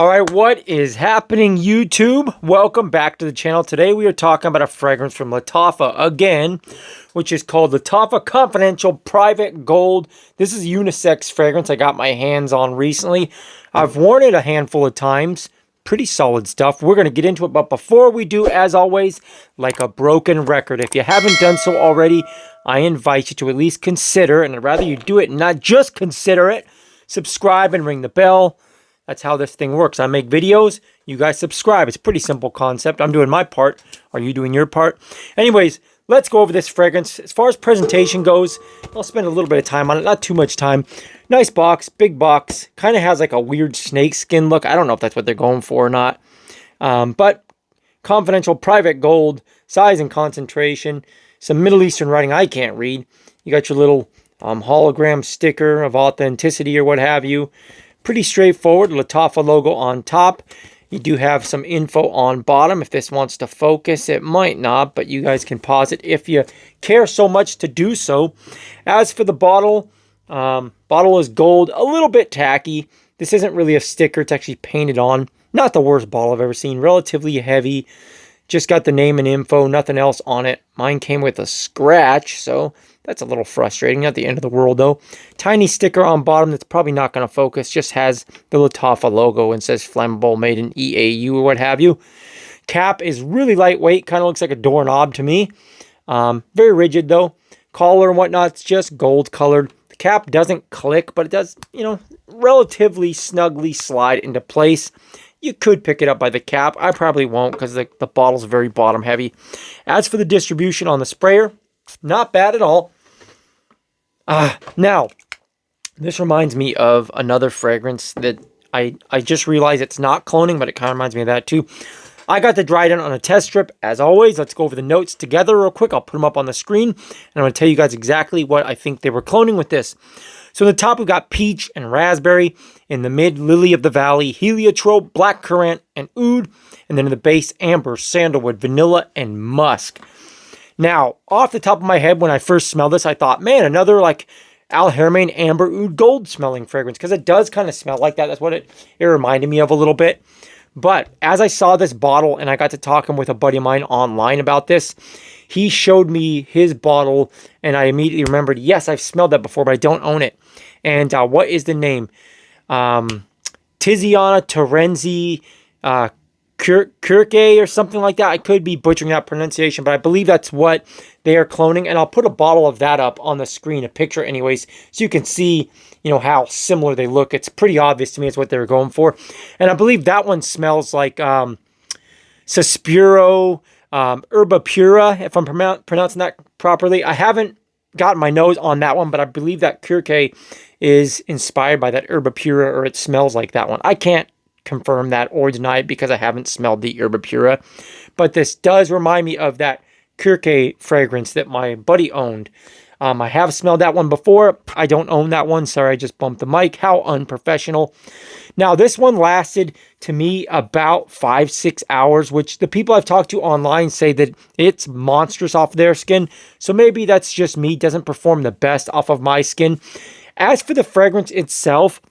All right, what is happening, YouTube? Welcome back to the channel. Today we are talking about a fragrance from Lattafa again, which is called Lattafa Confidential Private Gold. This is a unisex fragrance I got my hands on recently. I've worn it a handful of times. Pretty solid stuff. We're going to get into it, but before we do, as always, like a broken record, if you haven't done so already, I invite you to at least consider, and I'd rather you do it and not just consider it, subscribe and ring the bell. That's how this thing works. I make videos, you guys subscribe. It's a pretty simple concept. I'm doing my part. Are you doing your part? Anyways, let's go over this fragrance. As far as presentation goes, I'll spend a little bit of time on it, not too much time. Nice box, big box. Kind of has like a weird snake skin look. I don't know if that's what they're going for or not. But confidential private gold, size and concentration. Some Middle Eastern writing I can't read. You got your little hologram sticker of authenticity or what have you. Pretty straightforward. Lattafa logo on top. You do have some info on bottom. If this wants to focus, it might not, but you guys can pause it if you care so much to do so. As for the bottle, bottle is gold, a little bit tacky. This isn't really a sticker. It's actually painted on. Not the worst bottle I've ever seen. Relatively heavy. Just got the name and info, nothing else on it. Mine came with a scratch, so that's a little frustrating. Not the end of the world, though. Tiny sticker on bottom that's probably not going to focus. Just has the Lattafa logo and says flammable, made in EAU or what have you. Cap is really lightweight. Kind of looks like a doorknob to me. Very rigid, though. Collar and whatnot, it's just gold colored. The cap doesn't click, but it does, relatively snugly slide into place. You could pick it up by the cap. I probably won't because the bottle's very bottom heavy. As for the distribution on the sprayer, not bad at all. Now, this reminds me of another fragrance that I just realized it's not cloning, but it kind of reminds me of that too. I got the dry down on a test strip. As always, let's go over the notes together real quick. I'll put them up on the screen, and I'm going to tell you guys exactly what I think they were cloning with this. So in the top, we've got peach and raspberry. In the mid, lily of the valley, heliotrope, black currant, and oud. And then in the base, amber, sandalwood, vanilla, and musk. Now, off the top of my head, when I first smelled this, I thought, man, another like Al Haramain amber oud gold smelling fragrance, because it does kind of smell like that. That's what it reminded me of a little bit. But as I saw this bottle and I got to talking with a buddy of mine online about this, he showed me his bottle and I immediately remembered, yes, I've smelled that before, but I don't own it. And what is the name? Tiziana Terenzi Kirke or something like that. I could be butchering that pronunciation, but I believe that's what they are cloning. And I'll put a bottle of that up on the screen, a picture anyways, so you can see, how similar they look. It's pretty obvious to me it's what they're going for. And I believe that one smells like Suspiro Herba Pura, if I'm pronouncing that properly. I haven't got my nose on that one, but I believe that Kirke is inspired by that Herba Pura, or it smells like that one. I can't confirm that or deny it because I haven't smelled the Herba Pura, but this does remind me of that Kirke fragrance that my buddy owned. I have smelled that one before. I don't own that one. Sorry, I just bumped the mic. How unprofessional. Now, this one lasted to me about 5-6 hours, which the people I've talked to online say that it's monstrous off their skin. So maybe that's just me. It doesn't perform the best off of my skin. As for the fragrance itself,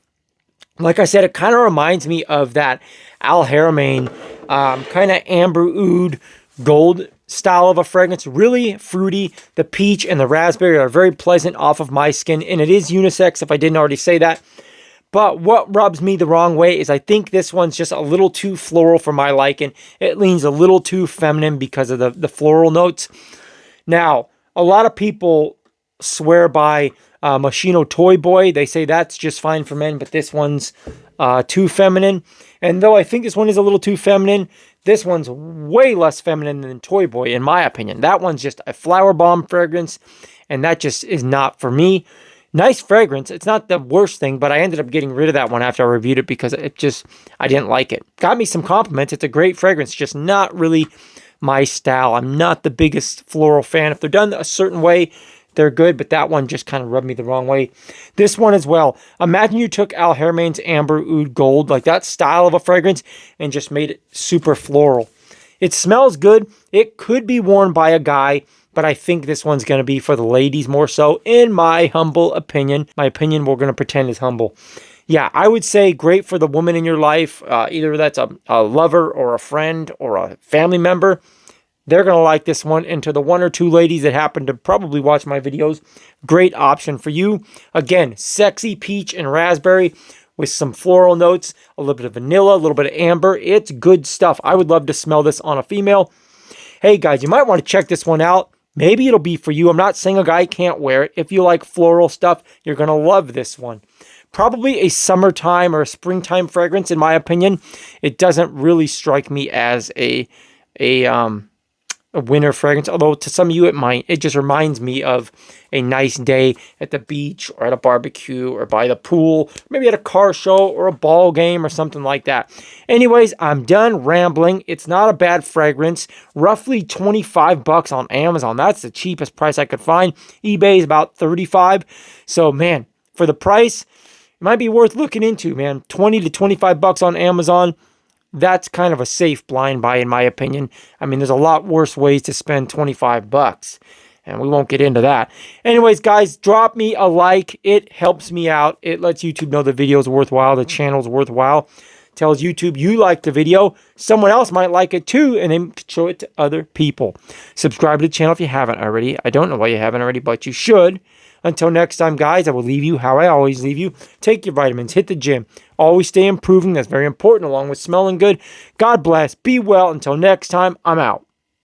like I said, it kind of reminds me of that Al Haramain kind of amber oud gold style of a fragrance. Really fruity. The peach and the raspberry are very pleasant off of my skin, and it is unisex if I didn't already say that. But what rubs me the wrong way is I think this one's just a little too floral for my liking. It leans a little too feminine because of the floral notes. Now, a lot of people swear by Moschino Toy Boy. They say that's just fine for men, but this one's too feminine. And though I think this one is a little too feminine, this one's way less feminine than Toy Boy, in my opinion. That one's just a flower bomb fragrance, and that just is not for me. Nice fragrance. It's not the worst thing, but I ended up getting rid of that one after I reviewed it because I didn't like it. Got me some compliments. It's a great fragrance, just not really my style. I'm not the biggest floral fan. If they're done a certain way, they're good, but that one just kind of rubbed me the wrong way. This one as well. Imagine you took Al Haramain's Amber Oud Gold, like that style of a fragrance, and just made it super floral. It smells good. It could be worn by a guy, but I think this one's going to be for the ladies more so, in my humble opinion. My opinion we're going to pretend is humble. Yeah, I would say great for the woman in your life, either that's a lover or a friend or a family member. They're going to like this one. And to the one or two ladies that happen to probably watch my videos, great option for you. Again, sexy peach and raspberry with some floral notes, a little bit of vanilla, a little bit of amber. It's good stuff. I would love to smell this on a female. Hey guys, you might want to check this one out. Maybe it'll be for you. I'm not saying a guy can't wear it. If you like floral stuff, you're going to love this one. Probably a summertime or a springtime fragrance, in my opinion. It doesn't really strike me as a winter fragrance, although to some of you it might. It just reminds me of a nice day at the beach or at a barbecue or by the pool, maybe at a car show or a ball game or something like that. Anyways, I'm done rambling. It's not a bad fragrance. Roughly 25 bucks on Amazon. That's the cheapest price I could find. eBay is about 35. So man, for the price, it might be worth looking into, man. 20 to 25 bucks on Amazon. That's kind of a safe blind buy, in my opinion. I mean, there's a lot worse ways to spend 25 bucks, and we won't get into that. Anyways, guys, drop me a like. It helps me out. It lets YouTube know the video is worthwhile, the channel's worthwhile. Tells YouTube you like the video. Someone else might like it too, and then show it to other people. Subscribe to the channel if you haven't already. I don't know why you haven't already, but you should. Until next time, guys, I will leave you how I always leave you. Take your vitamins. Hit the gym. Always stay improving. That's very important, along with smelling good. God bless. Be well. Until next time, I'm out.